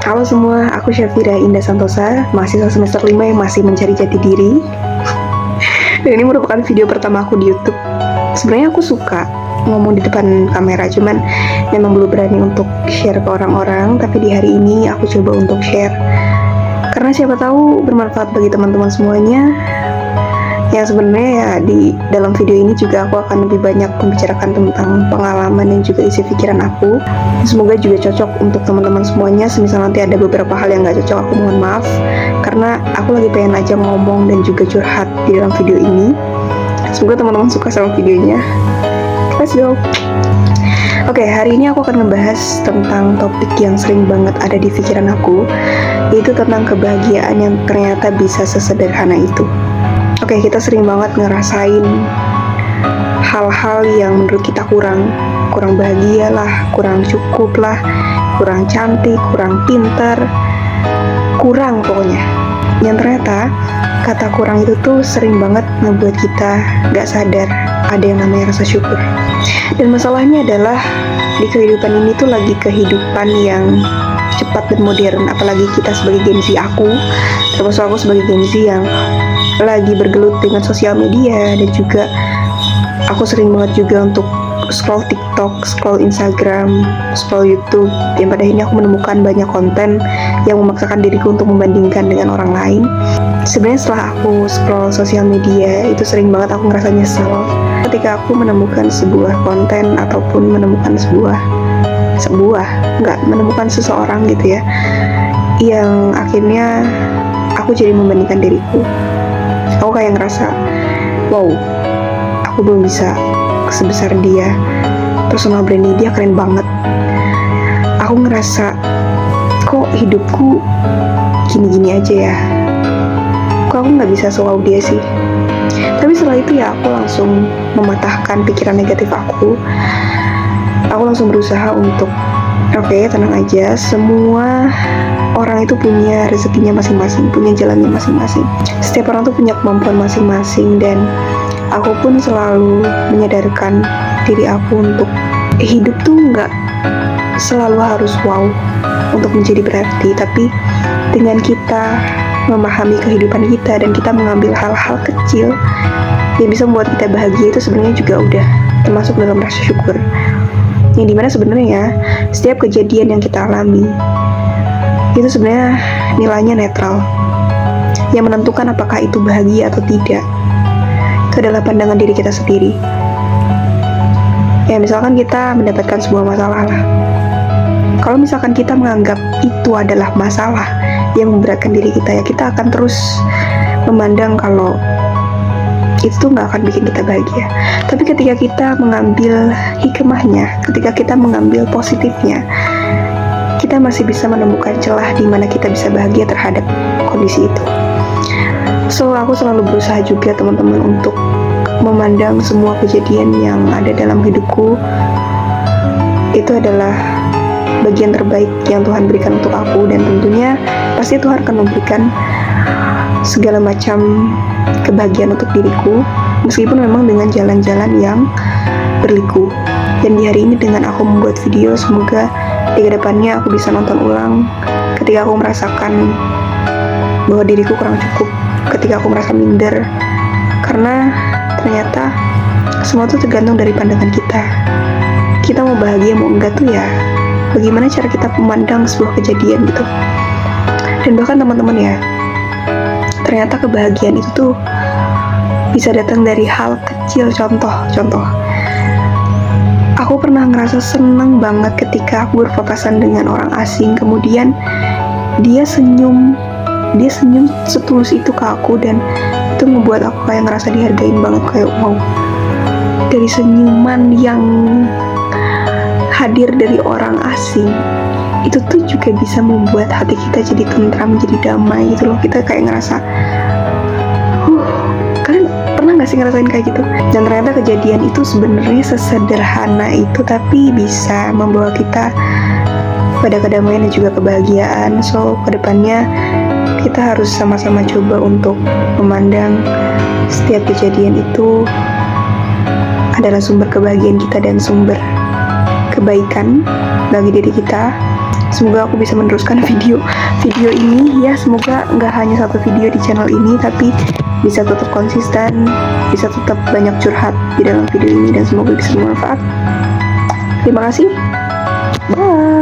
Halo semua, aku Syafira Indah Santosa, mahasiswa semester 5 yang masih mencari jati diri. Dan ini merupakan video pertama aku di YouTube. Sebenarnya aku suka ngomong di depan kamera, cuman memang belum berani untuk share ke orang-orang. Tapi di hari ini aku coba untuk share, karena siapa tahu bermanfaat bagi teman-teman semuanya. Yang sebenarnya ya di dalam video ini juga aku akan lebih banyak membicarakan tentang pengalaman dan juga isi pikiran aku. Semoga juga cocok untuk teman-teman semuanya. Semisal nanti ada beberapa hal yang gak cocok, aku mohon maaf, karena aku lagi pengen aja ngomong dan juga curhat di dalam video ini. Semoga teman-teman suka sama videonya. Let's go. Oke, hari ini aku akan membahas tentang topik yang sering banget ada di pikiran aku, yaitu tentang kebahagiaan yang ternyata bisa sesederhana itu. Oke, kita sering banget ngerasain hal-hal yang menurut kita kurang bahagia lah, kurang cukup lah, kurang cantik, kurang pintar, kurang pokoknya. Yang ternyata kata kurang itu tuh sering banget ngebuat kita gak sadar ada yang namanya rasa syukur. Dan masalahnya adalah di kehidupan ini tuh lagi kehidupan yang cepat dan modern, apalagi kita sebagai Gen Z, termasuk aku sebagai Gen Z yang lagi bergelut dengan sosial media, dan juga aku sering banget juga untuk scroll TikTok, scroll Instagram, scroll YouTube, yang pada akhirnya aku menemukan banyak konten yang memaksakan diriku untuk membandingkan dengan orang lain. Sebenarnya setelah aku scroll sosial media, itu sering banget aku ngerasa nyesel ketika aku menemukan sebuah konten ataupun menemukan menemukan seseorang gitu ya, yang akhirnya aku jadi membandingkan diriku. Aku kayak ngerasa, wow, aku belum bisa sebesar dia, personal branding dia keren banget. Aku ngerasa, kok hidupku gini-gini aja ya, kok aku gak bisa se-wow dia sih. Tapi setelah itu ya aku langsung mematahkan pikiran negatif aku. Aku langsung berusaha untuk, oke, tenang aja, semua orang itu punya rezekinya masing-masing, punya jalannya masing-masing. Setiap orang tuh punya kemampuan masing-masing, dan aku pun selalu menyadarkan diri aku untuk hidup tuh nggak selalu harus wow untuk menjadi berarti. Tapi dengan kita memahami kehidupan kita dan kita mengambil hal-hal kecil yang bisa membuat kita bahagia, itu sebenarnya juga udah termasuk dalam rasa syukur. Yang dimana sebenarnya setiap kejadian yang kita alami itu sebenarnya nilainya netral. Yang menentukan apakah itu bahagia atau tidak, itu adalah pandangan diri kita sendiri. Ya misalkan kita mendapatkan sebuah masalah lah, kalau misalkan kita menganggap itu adalah masalah yang memberatkan diri kita, ya kita akan terus memandang kalau itu nggak akan bikin kita bahagia. Tapi ketika kita mengambil hikmahnya, ketika kita mengambil positifnya, kita masih bisa menemukan celah di mana kita bisa bahagia terhadap kondisi itu. So, aku selalu berusaha juga teman-teman untuk memandang semua kejadian yang ada dalam hidupku itu adalah bagian terbaik yang Tuhan berikan untuk aku, dan tentunya pasti Tuhan akan memberikan segala macam kebahagiaan untuk diriku, meskipun memang dengan jalan-jalan yang berliku. Dan di hari ini dengan aku membuat video, semoga di kedepannya aku bisa nonton ulang ketika aku merasakan bahwa diriku kurang cukup, ketika aku merasa minder, karena ternyata semua itu tergantung dari pandangan kita. Kita mau bahagia mau enggak tuh ya bagaimana cara kita memandang sebuah kejadian gitu. Dan bahkan teman-teman ya, ternyata kebahagiaan itu tuh bisa datang dari hal kecil. Contoh, aku pernah ngerasa seneng banget ketika aku berpapasan dengan orang asing, kemudian dia senyum setulus itu ke aku, dan itu membuat aku kayak ngerasa dihargain banget. Kayak wow, dari senyuman yang hadir dari orang asing itu tuh juga bisa membuat hati kita jadi tentram, jadi damai gitu loh. Kita kayak ngerasa kalian pernah gak sih ngerasain kayak gitu? Dan ternyata kejadian itu sebenarnya sesederhana itu, tapi bisa membawa kita pada kedamaian dan juga kebahagiaan. So, kedepannya kita harus sama-sama coba untuk memandang setiap kejadian itu adalah sumber kebahagiaan kita dan sumber kebaikan bagi diri kita. semoga aku bisa meneruskan video ini ya. Semoga nggak hanya satu video di channel ini, tapi bisa tetap konsisten, bisa tetap banyak curhat di dalam video ini, dan semoga bisa bermanfaat. Terima kasih, bye.